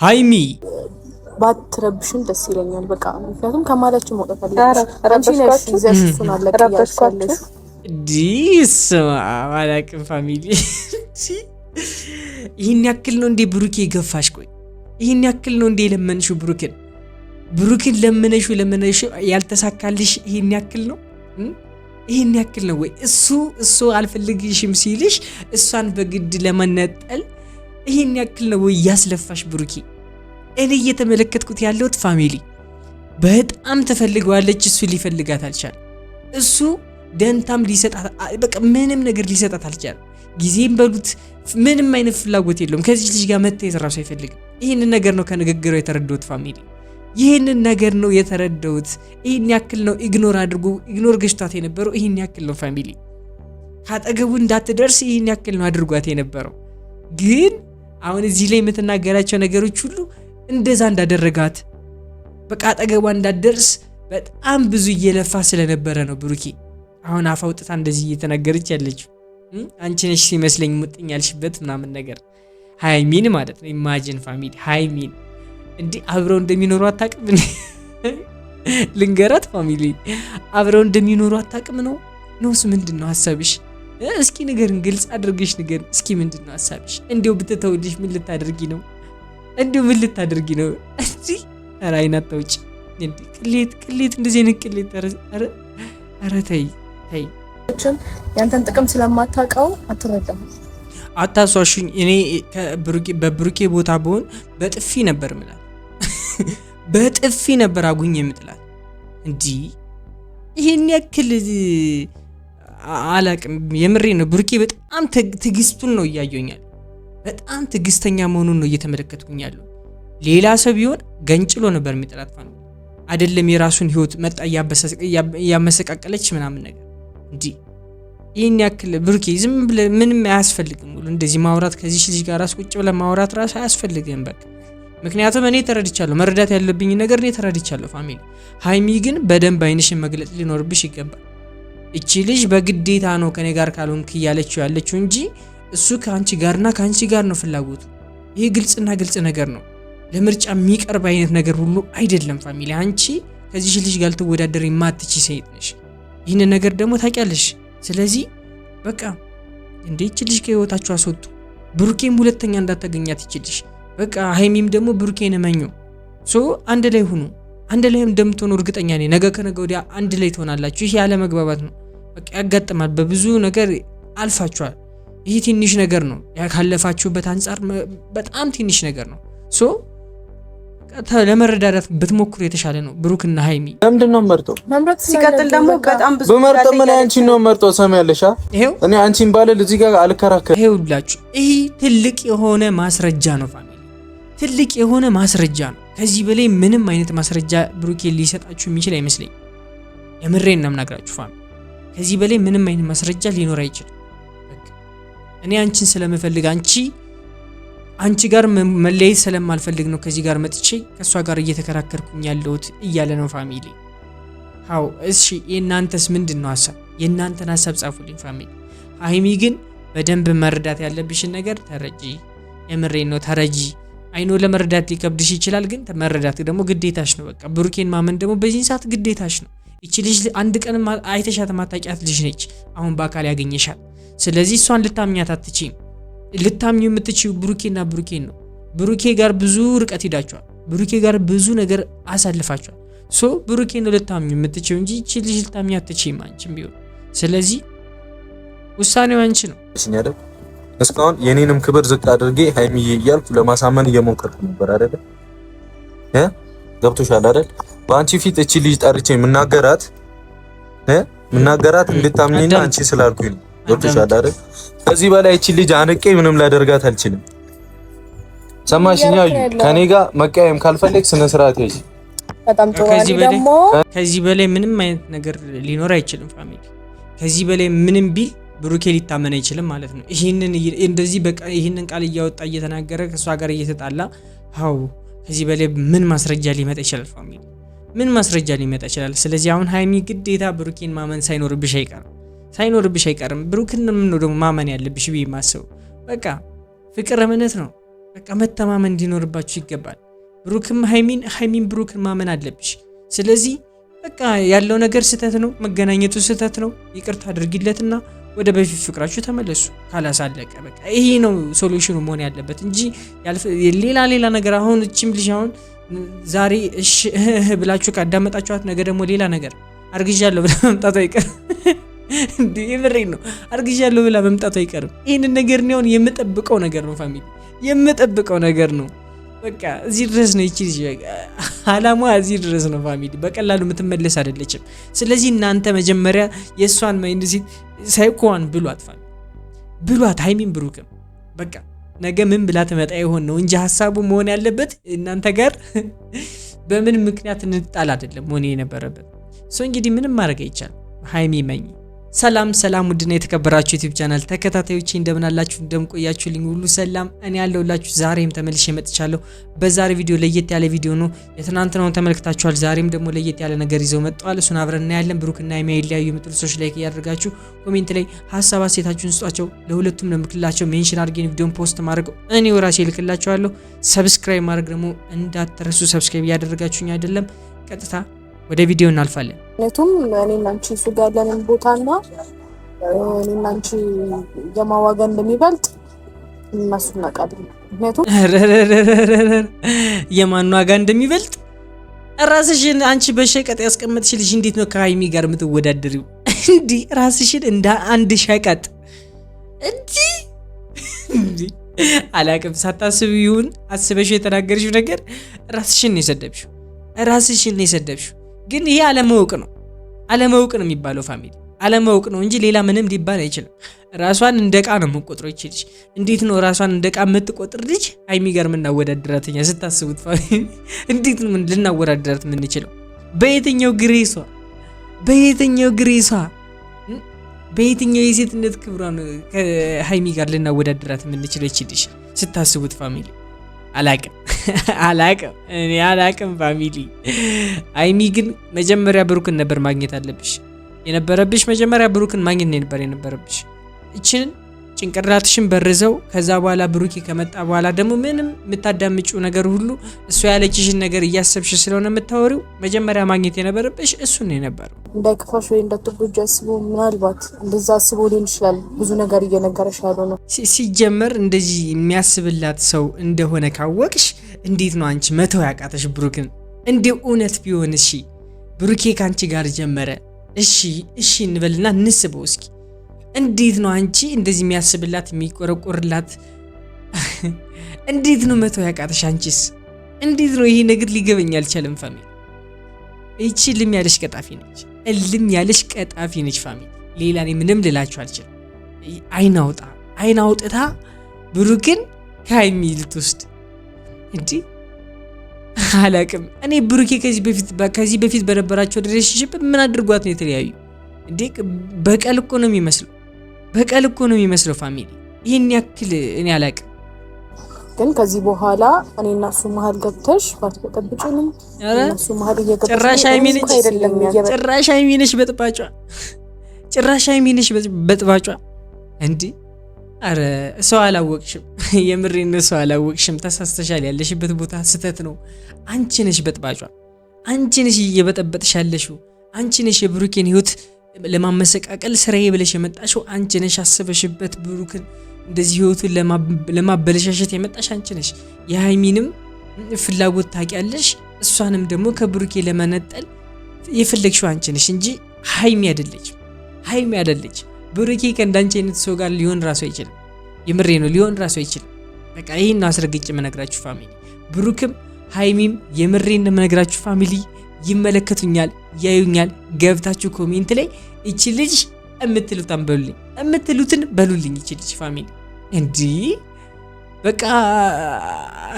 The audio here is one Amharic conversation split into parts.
ሃይሚ ባትረብሽን ደስ ይለኛል። በቃ ምክንያቱም ከማላችሁ መውጣት አለብሽ። አንቺ ነሽ ይዘሽ እሱን አለቀያለሽ ዲስ ማላቅም ፋሚሊ ይህን ያክል ነው እንዴ ብሩኬ ገፋሽ? ቆይ ይህን ያክል ነው እንዴ ለመንሽው? ብሩክን ለመነሽው ያልተሳካልሽ ይህን ያክል ነው? ይህን ያክል ነው ወይ? እሱ አልፈልግሽም ሲልሽ እሷን በግድ ለመነጠል ይህን ያክል ነው ወይ ያስለፋሽ ብሩኬ? እኔ እየተመለከትኩት ያለሁት ፋሚሊ በጣም ተፈልገዋለች፣ እሱ ሊፈልጋት አልቻለ። እሱ ደንታም ሊሰጣት በቃ ምንም ነገር ሊሰጣት አልቻለ። ጊዜም በሉት ምንም አይነት ፍላጎት የለውም። ከዚህ ልጅ ጋር መታየት ራሱ አይፈልግም። ይህንን ነገር ነው ከንግግሩ የተረዳሁት ፋሚሊ፣ ይህንን ነገር ነው የተረዳሁት። ይህን ያክል ነው ኢግኖር ገሽቷት የነበረው። ይህን ያክል ነው ፋሚሊ ካጠገቡ እንዳትደርስ ይህን ያክል ነው አድርጓት የነበረው። ግን አሁን እዚህ ላይ የምትናገራቸው ነገሮች ሁሉ እንደዛ እንዳደረጋት በቃ አጠገቧ እንዳትደርስ በጣም ብዙ እየለፋ ስለነበረ ነው ብሩኬ አሁን አፍ አውጥታ እንደዚህ እየተናገረች ያለችው። አንቺ ነሽ ሲመስለኝ ሙጥኝ ያልሽበት ምናምን ነገር ሃይሚን ማለት ነው። ኢማጂን ፋሚሊ ሃይሚን እንዲህ አብረው እንደሚኖሩ አታውቅም። ልንገራት ፋሚሊ አብረው እንደሚኖሩ አታውቅም ነውስ ምንድነው ሐሳብሽ? እስኪ ንገርን፣ ግልጽ አድርገሽ ንገርን እስኪ ምንድነው ሐሳብሽ? እንዴው ብትተውልሽ ምን ልታደርጊ ነው? እንጂ ኧረ አይናታውጭ እንዴ ቅሌት እንደዚህ ነው ቅሌት። ኧረ ተይ ያንተን ጥቅም ስለማታውቀው አትረዳም። አታሷሽኝ። እኔ በብሩኬ ቦታ ብሆን በጥፊ ነበር ምላት በጥፊ ነበር አጉኝ የምጥላት። እንዲ ይሄን ያክል አላቅም። የምሬ ነው። ብሩኬ በጣም ትግስቱን ነው እያየኛል። በጣም ትግስተኛ መሆኑን ነው እየተመለከትኩኛለሁ። ሌላ ሰው ቢሆን ገንጭሎ ነበር የሚጥላት ፋን አይደለም የራሱን ህይወት መጣ ያመሰቃቀለች ምናምን ነገር። እንዲ ይሄን ያክል ብሩኬ ዝም ብለ ምንም አያስፈልግም። እንደዚህ ማውራት ከዚህ ልጅ ጋር ራስ ቁጭ ብለ ማውራት ራስ አያስፈልግም በቃ። ምክንያቱም እኔ ተረድቻለሁ፣ መረዳት ያለብኝ ነገር እኔ ተረድቻለሁ ፋሚሊ። ሃይሚ ግን በደንብ አይንሽን መግለጽ ሊኖርብሽ ይገባል። እቺ ልጅ በግዴታ ነው ከኔ ጋር ካልሆንክ ያለችው እንጂ እሱ ከአንቺ ጋርና ከአንቺ ጋር ነው ፍላጎቱ። ይሄ ግልጽ ነገር ነው። ለምርጫ የሚቀርብ አይነት ነገር ሁሉ አይደለም ፋሚሊ። አንቺ ከዚህ ልጅ ጋር ልትወዳደር የማትቺ ሴት ነሽ። ይህን ነገር ደግሞ ታውቂያለሽ። ስለዚህ በቃ እንዴት ልጅ ከህይወታችሁ አስወጡ። ብሩኬም ሁለተኛ እንዳታገኛት ይችልሽ በቃ። ሃይሚም ደግሞ ብሩኬን እመኙ። አንድ ላይ ሁኑ። አንድ ላይ እንደምትሆኑ እርግጠኛ ነኝ። ነገ ከነገ ወዲያ አንድ ላይ ትሆናላችሁ። ይሄ ያለ መግባባት ነው በቃ ያጋጥማል። በብዙ ነገር አልፋችኋል። ይሄ ትንሽ ነገር ነው ያካለፋችሁበት አንፃር በጣም ትንሽ ነገር ነው። ለመረዳዳት ብትሞክሩ የተሻለ ነው። ብሩክና ሃይሚ ለምንድነው መርጠው ሲቀጥል ደግሞ በጣም ብዙ በመርጠ ምን አንቺን ነው መርጠው ሰማያለሽ? እኔ አንቺን ባለል እዚህ ጋር አልከራከር። ይኸውላችሁ ይሄ ትልቅ የሆነ ማስረጃ ነው ፋሚሊ፣ ትልቅ የሆነ ማስረጃ ነው። ከዚህ በላይ ምንም አይነት ማስረጃ ብሩኬ ሊሰጣችሁ የሚችል አይመስለኝም። የምሬን ነው የምናግራችሁ ፋሚሊ፣ ከዚህ በላይ ምንም አይነት ማስረጃ ሊኖር አይችልም። እኔ አንቺን ስለምፈልግ አንቺ ጋር መለየት ስለማልፈልግ ነው ከዚህ ጋር መጥቼ ከሷ ጋር እየተከራከርኩኝ ያለሁት እያለ ነው ፋሚሊ። እሺ የእናንተስ ምንድነው ሐሳብ? የእናንተን ሐሳብ ጻፉልኝ ፋሚሊ። ሃይሚ ግን በደንብ መረዳት ያለብሽን ነገር ተረጂ። የምሬን ነው ተረጂ። አይኖ ለመረዳት ሊከብድሽ ይችላል፣ ግን መረዳት ደግሞ ግዴታሽ ነው። በቃ ብሩኬን ማመን ደግሞ በዚህ ሰዓት ግዴታሽ ነው። እቺ ልጅ አንድ ቀን አይተሻት ማታውቂያት ልጅ ነች። አሁን በአካል ያገኘሻል። ስለዚህ እሷን ልታምኛት አትችይም። ልታምኙ የምትችይው ብሩኬን ነው። ብሩኬ ጋር ብዙ ርቀት ሄዳችኋል። ብሩኬ ጋር ብዙ ነገር አሳልፋችኋል። ብሩኬን ነው ልታምኙ የምትችይው እንጂ እቺ ልጅ ልታምኛት አትችይም አንቺም ቢሆን። ስለዚህ ውሳኔው አንቺ ነው። እስካሁን የኔንም ክብር ዝቅ አድርጌ ሃይሚዬ እያልኩ ለማሳመን እየሞከርኩ ነበር አይደል? ገብቶሻል አይደል? በአንቺ ፊት እቺ ልጅ ጠርቼ ምናገራት እንድታምኚና አንቺ ስላልኩኝ ነው። ገብቶሻል አይደል? ከዚህ በላይ እቺ ልጅ አንቄ ምንም ላደርጋት አልችልም። ሰማሽኛ? ከኔ ጋር መቀየም ካልፈለግ ስነ ስርዓት ያዥ። በጣም ጥሩ። ከዚህ በላይ ምንም አይነት ነገር ሊኖር አይችልም ፋሚሊ። ከዚህ በላይ ምንም ቢል ብሩኬ ሊታመን አይችልም ማለት ነው። እንደዚህ በቃ ይሄንን ቃል እያወጣ እየተናገረ ከሷ ጋር እየተጣላ ከዚህ በላይ ምን ማስረጃ ሊመጣ ይችላል ፋሚሊ? ምን ማስረጃ ሊመጣ ይችላል? ስለዚህ አሁን ሃይሚ ግዴታ ብሩኬን ማመን ሳይኖርብሽ አይቀርም። ብሩክን ምን ነው ደግሞ ማመን ያለብሽ ብዬ ማሰብ በቃ ፍቅር እምነት ነው። በቃ መተማመን እንዲኖርባችሁ ይገባል። ብሩክም ሃይሚን ብሩክን ማመን አለብሽ። ስለዚህ በቃ ያለው ነገር ስህተት ነው፣ መገናኘቱ ስህተት ነው። ይቅርታ አድርጊለትና ወደ በፊት ፍቅራችሁ ተመለሱ። ካላሳለቀ በቃ ይሄ ነው ሶሉሽኑ መሆን ያለበት እንጂ ሌላ ነገር። አሁን እቺም ልጅ አሁን ዛሬ እሺ ብላችሁ ካዳመጣችኋት ነገ ደግሞ ሌላ ነገር አርግዣለሁ ብላ መምጣቱ አይቀርም። እንዴ የምሬን ነው። አርግዣለሁ ብላ መምጣቱ አይቀርም። ይሄንን ነገር ነው የምጠብቀው ነገር ነው ፋሚሊ፣ የምጠብቀው ነገር ነው። በቃ እዚህ ድረስ ነው። ይቺ ልጅ አላማ እዚህ ድረስ ነው ፋሚሊ። በቀላሉ የምትመለስ አይደለችም። ስለዚህ እናንተ መጀመሪያ የእሷን ማይንድ ሳይኮዋን ብሏት ፋሚሊ፣ ብሏት ሃይሚን ብሩክም በቃ ነገ ምን ብላ ትመጣ ይሆን ነው እንጂ ሀሳቡ መሆን ያለበት እናንተ ጋር በምን ምክንያት እንጣል አይደለም መሆን የነበረበት። እንግዲህ ምንም ማድረግ አይቻልም። ሃይሚ መኝ ሰላም ውድና የተከበራችሁ ዩቲዩብ ቻናል ተከታታዮቼ እንደምን አላችሁ? እንደምቆያችሁልኝ ሁሉ ሰላም እኔ ያለሁላችሁ። ዛሬም ተመልሼ መጥቻለሁ። በዛሬ ቪዲዮ ለየት ያለ ቪዲዮ ነው። የትናንትናውን ተመልክታችኋል። ዛሬም ደግሞ ለየት ያለ ነገር ይዘው መጥተዋል። እሱን አብረን እናያለን። ብሩክና ሃይሚ ይለያዩ የምትሉ ሰዎች ላይክ እያደረጋችሁ ኮሜንት ላይ ሀሳብ አስተያየታችሁን ስጧቸው። ለሁለቱም ለምክላቸው ሜንሽን አድርጌን ቪዲዮን ፖስት ማድረግ እኔ ራሴ ልክላችኋለሁ። ሰብስክራይብ ማድረግ ደግሞ እንዳትረሱ። ሰብስክራይብ እያደረጋችሁኝ አይደለም። ቀጥታ ወደ ቪዲዮ እናልፋለን። ምክንያቱም እኔና አንቺ እሱ ጋር ያለንን ቦታና እኔና አንቺ የማዋጋ እንደሚበልጥ እነሱ እናውቃለን። ምክንያቱም የማን ዋጋ እንደሚበልጥ ራስሽን አንቺ በሸቀጥ ያስቀመጥሽ ልጅ እንዴት ነው ከሃይሚ ጋር የምትወዳደሪው? እንዲ ራስሽን እንደ አንድ ሸቀጥ እንዲ አላቅም። ሳታስብ ይሁን አስበሽ የተናገርሽው ነገር ራስሽን ነው የሰደብሽው። ግን ይሄ አለማወቅ ነው የሚባለው ፋሚሊ፣ አለማወቅ ነው እንጂ ሌላ ምንም ሊባል አይችልም። ራሷን እንደቃ ነው የምትቆጥረው ይቺ ልጅ። እንዴት ነው ራሷን እንደቃ የምትቆጥር ልጅ ሃይሚ ጋር የምናወዳደራትኛ? ስታስቡት ፋሚሊ እንዴት ነው ልናወዳደራት የምንችለው? በየትኛው በየትኛው የሴትነት ክብሯ ነው ከሃይሚ ጋር ልናወዳደራት የምንችለው ይቺ ልጅ? ስታስቡት ፋሚሊ አላቅም ፋሚሊ። ሃይሚ ግን መጀመሪያ ብሩክን ነበር ማግኘት የነበረብሽ። መጀመሪያ ብሩክን ማግኘት ነበር የነበረብሽ። እቺን ጭንቅላትሽን በርዘው ከዛ በኋላ ብሩክ ከመጣ በኋላ ደግሞ ምንም የምታዳምጪው ነገር ሁሉ እሱ ያለችሽን ነገር እያሰብሽ ስለሆነ የምታወሪው መጀመሪያ ማግኘት የነበረብሽ እሱን ነው የነበረው። እንዳይከፋሽ ወይ እንዳትጎጂ አስቦ ምናልባት እንደዛ አስቦ ሊሆን ይችላል። ብዙ ነገር እየነገረሽ ያለው ነው። ሲጀመር እንደዚህ የሚያስብላት ሰው እንደሆነ ካወቅሽ እንዴት ነው አንቺ መተው ያቃተሽ ብሩክን? እንደ እውነት ቢሆን እሺ ብሩኬ ካንቺ ጋር ጀመረ እሺ እንበልና እንስበው እስኪ። እንዴት ነው አንቺ እንደዚህ የሚያስብላት የሚቆረቆርላት እንዴት ነው መተው ያቃተሽ አንቺስ? እንዴት ነው ይሄ ነገር ሊገበኝ አልቻለም ፋሚሊ። እቺ ልም ያለሽ ቀጣፊ ነች ፋሚሊ። ሌላ እኔ ምንም ልላችሁ አልችልም። አይን አውጥታ ብሩክን ከሃይሚ ልትወስድ እንዴ አላቅም። እኔ ብሩኬ ከዚህ በፊት በነበራቸው ሪሌሽንሺፕ ምን አድርጓት ነው የተለያዩ እንዴ? በቀል እኮ ነው የሚመስለው ፋሚሊ። ይሄን ያክል እኔ አላቅም። ግን ከዚህ በኋላ እኔ እና እሱ መሀል ገብተሽ ባትበጠብጭንም እሱ መሀል እየገባሽ ጭራሽ ሃይሚ ነሽ በጥባጯ እንዴ! አረ ሰው አላወቅሽም። የምሬን ሰው አላወቅሽም። ተሳስተሻል። ያለሽበት ቦታ ስህተት ነው። አንቺ ነሽ በጥባጯ። አንቺ ነሽ እየበጠበጥሽ ያለሽው። አንቺ ነሽ የብሩኬን ህይወት ለማመሰቃቀል ስራዬ ብለሽ የመጣሽው አንቺ ነሽ። አስበሽበት ብሩክን እንደዚህ ህይወቱን ለማበለሻሸት የመጣሽ አንቺ ነሽ። የሃይሚንም ፍላጎት ታውቂያለሽ። እሷንም ደግሞ ከብሩኬ ለመነጠል የፈለግሽው አንቺ ነሽ እንጂ ሃይሚ አይደለች። ብሩኬ ከእንዳንቺ አይነት ሰው ጋር ሊሆን ራሱ አይችልም። የምሬ ነው፣ ሊሆን ራሱ አይችልም። በቃ ይሄን አስረግጬ መነግራችሁ ፋሚሊ። ብሩክም ሃይሚም የምሬን መነግራችሁ ፋሚሊ ይመለከቱኛል፣ ያዩኛል። ገብታችሁ ኮሜንት ላይ እቺ ልጅ የምትሉትን በሉልኝ። እቺ ልጅ ፋሚሊ እንዲህ በቃ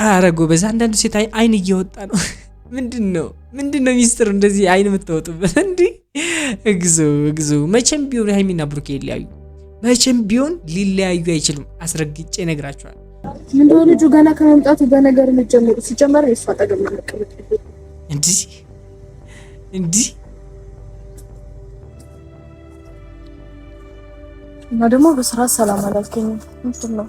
አረጎ በዛ አንዳንዱ ሴት አይን እየወጣ ነው። ምንድነው ሚስጥሩ እንደዚህ አይን የምታወጡበት? እንዲህ እግዚኦ መቼም ቢሆን ሃይሚና ብሩኬ ይለያዩ፣ መቼም ቢሆን ሊለያዩ አይችሉም። አስረግጬ እነግራችኋለሁ። ምንድነው ልጁ ገና ከመምጣቱ በነገር ልጀምሩ ሲጀመር ነው ይፋጠገም መቀበል እንዲህ እና ደግሞ በስራ ሰላም አላልከኝ። ምንድነው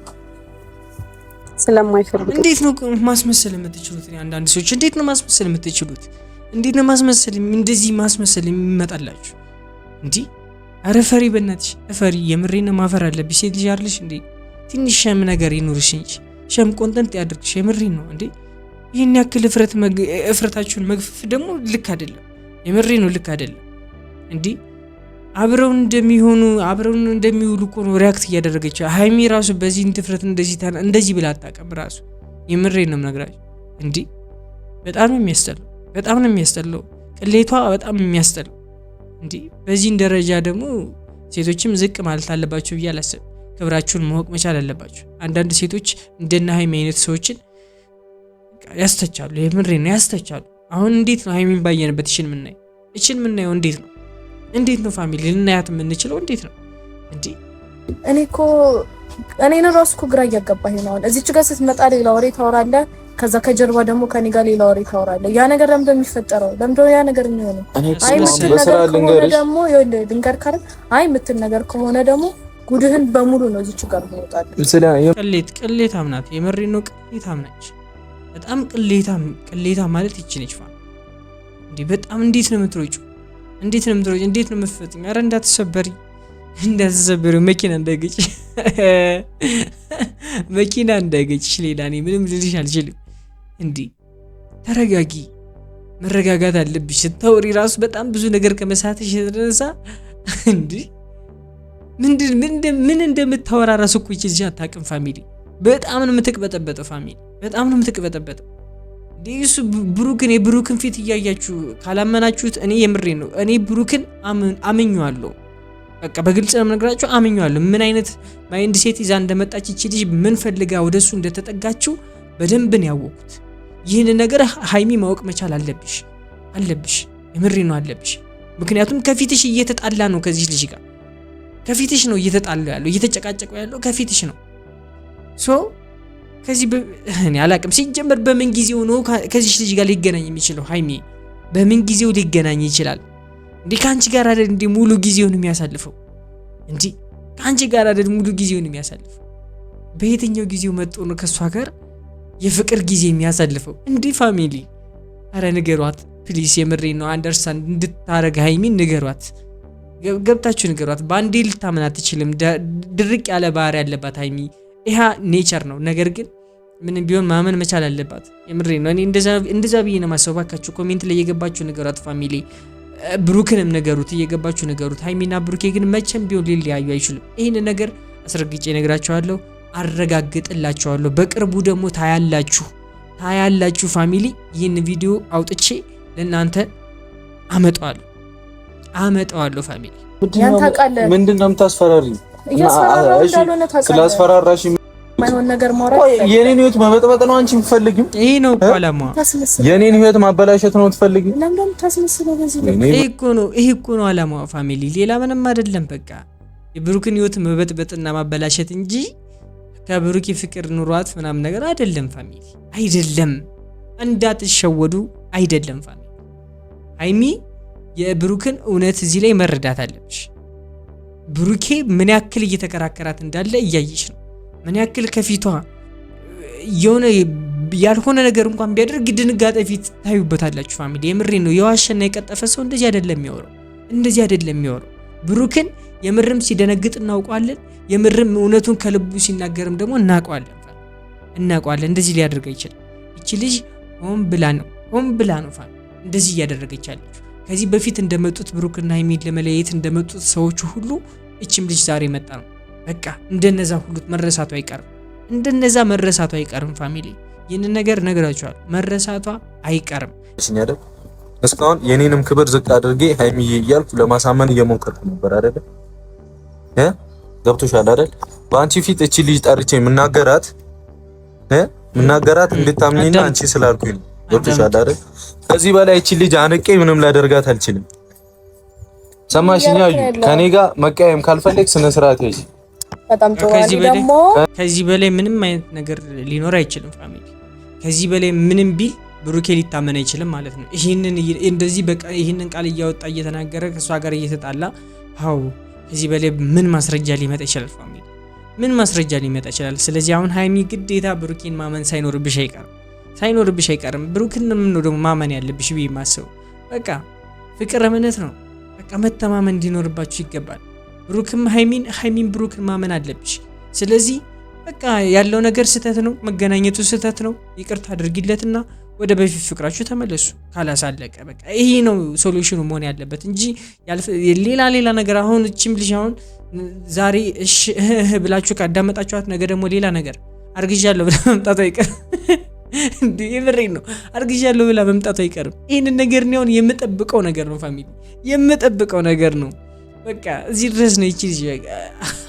ስለማይፈልግ እንዴት ነው ማስመሰል የምትችሉት? አንዳንድ ሰዎች እንዴት ነው ማስመሰል የምትችሉት? እንዴት ነው ማስመሰል እንደዚህ ማስመሰል የሚመጣላችሁ እንዴ? አረ ፈሪ በእናትሽ ፈሪ። የምሬን ነው ማፈር አለብሽ። ሴት ልጅ አይደለሽ እንዴ? ትንሽ ሸም ነገር ይኑርሽ እንጂ ሸም ኮንተንት ያድርግሽ። የምሬን ነው እንዴ? ይሄን ያክል እፍረታችሁን መግፈፍ ደግሞ ልክ አይደለም። የምሬን ነው ልክ አይደለም እንዴ? አብረው እንደሚውሉ እኮ ነው ሪያክት እያደረገች ሃይሚ ራሱ በዚህ ድፍረት እንደዚህ ብላ አታውቅም ራሱ። የምሬን ነው የምነግራችሁ እንዴ? በጣም ነው የሚያስጠላው ቅሌቷ በጣም የሚያስጠላው እንዴ። በዚህን ደረጃ ደግሞ ሴቶችም ዝቅ ማለት አለባቸው ብዬ አላስብም። ክብራችሁን ማወቅ መቻል አለባቸው። አንዳንድ ሴቶች እንደነ ሃይሚ አይነት ሰዎችን ያስተቻሉ። የምሬን ነው ያስተቻሉ። አሁን እንዴት ነው ሃይሚን ባየንበት እችን ምናየው እንዴት ነው ፋሚሊ ልናያት የምንችለው እንዴት ነው እንዴ? እኔን ራሱ እኮ ግራ እያጋባኝ ነው። እዚች ጋር ስትመጣ ሌላ ወሬ ታወራለህ፣ ከዛ ከጀርባ ደግሞ ከኔ ጋር ሌላ ወሬ ታወራለህ። ያ ነገር ለምን እንደሚፈጠረው ያ ነገር የሚሆነው አይ ምትል ነገር ከሆነ ደግሞ ድንገር ካረ አይ ምትል ነገር ከሆነ ደግሞ ጉድህን በሙሉ ነው እዚች ጋር ማውጣት። ቅሌታም ናት። የምሬን ነው ቅሌታም ነች። በጣም ቅሌታ ማለት ይቺ ነች ፋ እንዴ። በጣም እንዴት ነው የምትሮጪው? እንዴት ነው የምትፈጥኝ? አረ እንዳትሰበሪ መኪና እንዳይገጭሽ ሌላ እኔ ምንም ልልሽ አልችልም። እንዴ ተረጋጊ፣ መረጋጋት አለብሽ። ስታወሪ ራሱ በጣም ብዙ ነገር ከመሳተሽ የተነሳ እንዴ ምን እንደምታወራ ራሱ እኮ ይቺ ልጅ አታውቅም ፋሚሊ። በጣም ነው የምትቅበጠበጠው ፋሚሊ፣ በጣም ነው የምትቅበጠበጠው። ዲሱ የብሩክን ፊት እያያችሁ ካላመናችሁት እኔ የምሬን ነው እኔ ብሩክን አምኜዋለሁ። በቃ በግልጽ ነው የምነግራችሁ አምኜዋለሁ። ምን አይነት ማይንድ ሴት ይዛ እንደመጣች እቺ ልጅ ምን ፈልጋ ወደሱ እንደተጠጋችው በደንብ ነው ያወቁት። ይህን ነገር ሃይሚ ማወቅ መቻል አለብሽ። የምሬን ነው አለብሽ። ምክንያቱም ከፊትሽ እየተጣላ ነው ከዚህ ልጅ ጋር ከፊትሽ ነው እየተጣሉ ያለው እየተጨቃጨቁ ያለው ከፊትሽ ነው። ከዚህ እኔ አላቅም ሲጀመር በምን ጊዜው ነው ከዚህ ልጅ ጋር ሊገናኝ የሚችለው? ሃይሚ በምን ጊዜው ሊገናኝ ይችላል እንዴ? ካንቺ ጋር አይደል እንዴ ሙሉ ጊዜውን የሚያሳልፈው እንዴ? ካንቺ ጋር አይደል ሙሉ ጊዜውን የሚያሳልፈው? በየትኛው ጊዜው መጥቶ ነው ከሷ ጋር የፍቅር ጊዜ የሚያሳልፈው እንዴ? ፋሚሊ አረ ንገሯት ፕሊስ። የምሬን ነው አንደርስታንድ እንድታረግ ሃይሚን ንገሯት፣ ገብታችሁ ንገሯት። ባንዴ ልታመን አትችልም። ድርቅ ያለ ባህሪ ያለባት ሃይሚ ይሄ ኔቸር ነው። ነገር ግን ምንም ቢሆን ማመን መቻል አለባት። የምሬን ነው። እኔ እንደዛ ብዬ ነው ማሰብ። ባካችሁ ኮሜንት ላይ እየገባችሁ ንገሯት ፋሚሊ። ብሩክንም ነገሩት፣ እየገባችሁ ነገሩት። ሃይሚና ብሩኬ ግን መቼም ቢሆን ሊለያዩ አይችሉም። ይህን ነገር አስረግጬ ነግራችኋለሁ፣ አረጋግጥላችኋለሁ። በቅርቡ ደግሞ ታያላችሁ ፋሚሊ። ይህን ቪዲዮ አውጥቼ ለእናንተ አመጣዋለሁ ፋሚሊ። ምንድነው የምታስፈራሪኝ? ስላስፈራራሽ ማይሆን ነገር ማውራት የኔን ህይወት መበጥበጥ ነው አንቺ የምትፈልጊው? ይሄ ነው እኮ አላማው። የኔን ህይወት ማበላሸት ነው የምትፈልጊው? ለምን ታስመስለው? በዚህ ይሄ እኮ ነው አላማው ፋሚሊ፣ ሌላ ምንም አይደለም። በቃ የብሩክን ህይወት መበጥበጥና ማበላሸት እንጂ ከብሩክ ፍቅር ኑሯት ምናምን ነገር አይደለም ፋሚሊ፣ አይደለም። እንዳትሸወዱ፣ አይደለም ፋሚሊ። ሃይሚ የብሩክን እውነት እዚህ ላይ መረዳት አለብሽ። ብሩኬ ምን ያክል እየተከራከራት እንዳለ እያየሽ ነው። ምን ያክል ከፊቷ የሆነ ያልሆነ ነገር እንኳን ቢያደርግ ድንጋጤ ፊት ታዩበታላችሁ ፋሚሊ። የምሬን ነው። የዋሸና የቀጠፈ ሰው እንደዚህ አይደለም የሚያወራው። ብሩክን የምርም ሲደነግጥ እናውቀዋለን። የምርም እውነቱን ከልቡ ሲናገርም ደግሞ እናውቀዋለን። እንደዚህ ሊያደርግ አይችልም። እቺ ልጅ ሆን ብላ ነው ፋሚሊ እንደዚህ እያደረገች ያለች። ከዚህ በፊት እንደመጡት ብሩክና ሃይሚን ለመለየት እንደመጡት ሰዎች ሁሉ እቺም ልጅ ዛሬ መጣ ነው። በቃ እንደነዛ ሁሉ መረሳቷ አይቀርም ፋሚሊ። ይህንን ነገር ነግራችኋል፣ መረሳቷ አይቀርም። እስካሁን የኔንም ክብር ዝቅ አድርጌ ሃይሚዬ እያልኩ ለማሳመን እየሞከርኩ ነበር አይደል? ገብቶሻል አይደል? በአንቺ ፊት እቺ ልጅ ጠርቼ ምናገራት እንድታምኚና አንቺ ስላልኩኝ ነው። ገብቶሻል አይደል? ከዚህ በላይ እቺ ልጅ አንቄ ምንም ላደርጋት አልችልም። ሰማሽኛ? ከኔ ጋር መቀየም ካልፈለግ ስነ ስርዓት ያዥ። በጣም ጥሩ። ከዚህ በላይ ምንም አይነት ነገር ሊኖር አይችልም ፋሚሊ። ከዚህ በላይ ምንም ቢል ብሩኬ ሊታመን አይችልም ማለት ነው። ይህንን ቃል እያወጣ እየተናገረ ከሷ ጋር እየተጣላ ከዚህ በላይ ምን ማስረጃ ሊመጣ ይችላል ፋሚሊ? ምን ማስረጃ ሊመጣ ይችላል? ስለዚህ አሁን ሀይሚ ግዴታ ብሩኬን ማመን ሳይኖርብሽ አይቀርም። ብሩክን ነው ደግሞ ማመን ያለብሽ ብዬ ማስበው። በቃ ፍቅር እምነት ነው። በቃ መተማመን እንዲኖርባችሁ ይገባል። ብሩክም ሀይሚን ብሩክን ማመን አለብሽ። ስለዚህ በቃ ያለው ነገር ስህተት ነው፣ መገናኘቱ ስህተት ነው። ይቅርታ አድርጊለትና ወደ በፊት ፍቅራችሁ ተመለሱ። ካላሳለቀ በቃ ይሄ ነው ሶሉሽኑ መሆን ያለበት እንጂ ሌላ ነገር። አሁን እቺም ልጅ አሁን ዛሬ እሺ ብላችሁ ካዳመጣችኋት ነገ ደግሞ ሌላ ነገር አርግዣለሁ ብላ መምጣቱ አይቀርም። እንዴ የምሬን ነው። አርግዣለሁ ብላ መምጣቱ አይቀርም። ይሄንን ነገር ነው የምጠብቀው ነገር ነው ፋሚሊ፣ የምጠብቀው ነገር ነው። በቃ እዚህ ድረስ ነው። ይቺ ልጅ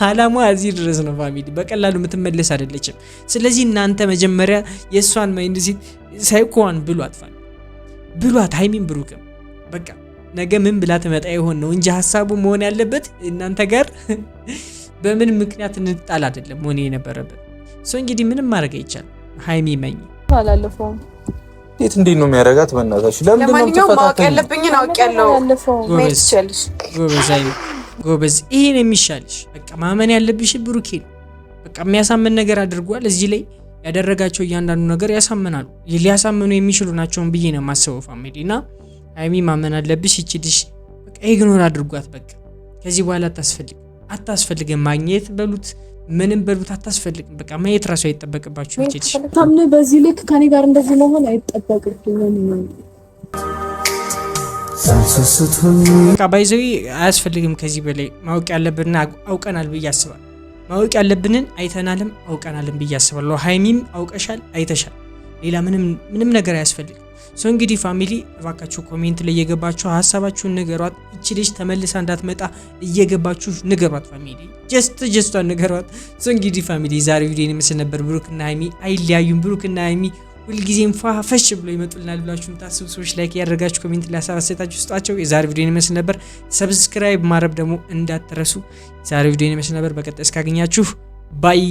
አላማ እዚህ ድረስ ነው ፋሚሊ። በቀላሉ የምትመለስ አይደለችም። ስለዚህ እናንተ መጀመሪያ የእሷን ማይንድ ሳይኮዋን ብሏት ሀይሚን ብሩክም በቃ ነገ ምን ብላ ትመጣ ይሆን ነው እንጂ ሀሳቡ መሆን ያለበት እናንተ ጋር በምን ምክንያት እንጣል አይደለም መሆን የነበረበት። ሰው እንግዲህ ምንም ማድረግ አይቻልም። ሀይሚ መኝ አላለፈውም። እንዴት ነው የሚያረጋት? በእናታችሁ ለማንኛውም ማወቅ ያለብኝን አውቄያለሁ። ጎበዝ፣ ይሄን የሚሻልሽ በቃ ማመን ያለብሽ ብሩኬ ነው። በቃ የሚያሳምን ነገር አድርጓል። እዚህ ላይ ያደረጋቸው እያንዳንዱ ነገር ያሳምናሉ፣ ሊያሳምኑ የሚችሉ ናቸውን ብዬ ነው የማስበው ፋሚሊ። እና ሀይሚ ማመን አለብሽ። ይችልሽ በቃ ኢግኖር አድርጓት። በቃ ከዚህ በኋላ አታስፈልግም። ማግኘት በሉት ምንም በሉት አታስፈልግም። በቃ ማየት ራሱ አይጠበቅባችሁ። ይችልሽ ታምነ በዚህ ልክ ከኔ ጋር እንደዚህ መሆን አይጠበቅብኝም። በቃ ባይዘው አያስፈልግም። ከዚህ በላይ ማወቅ ያለብንና አውቀናል ብዬ አስባለሁ። ማወቅ ያለብንን አይተናልም አውቀናልም ብዬ አስባለሁ። ሀይሚም አውቀሻል፣ አይተሻል። ሌላ ምንም ነገር አያስፈልግም። ሶ እንግዲህ ፋሚሊ እባካችሁ ኮሜንት ላይ እየገባችሁ ሀሳባችሁን ንገሯት። እቺ ልጅ ተመልሳ እንዳትመጣ እየገባችሁ ንገሯት ፋሚሊ፣ ጀስቷን ንገሯት። ሶ እንግዲህ ፋሚሊ ዛሬ ቪዲዮ ይመስል ነበር። ብሩክና ሀይሚ አይለያዩም። ብሩክና ሀይሚ ሁልጊዜም ፈሽ ብሎ ይመጡልናል ብላችሁ ታስቡ ሰዎች ላይክ ያደርጋችሁ ኮሜንት ላይ ሀሳብ አስተያየታችሁ ስጧቸው። የዛሬ ቪዲዮ ይመስል ነበር። ሰብስክራይብ ማድረግ ደግሞ እንዳትረሱ። የዛሬ ቪዲዮ ይመስል ነበር። በቀጣይ እስካገኛችሁ ባይ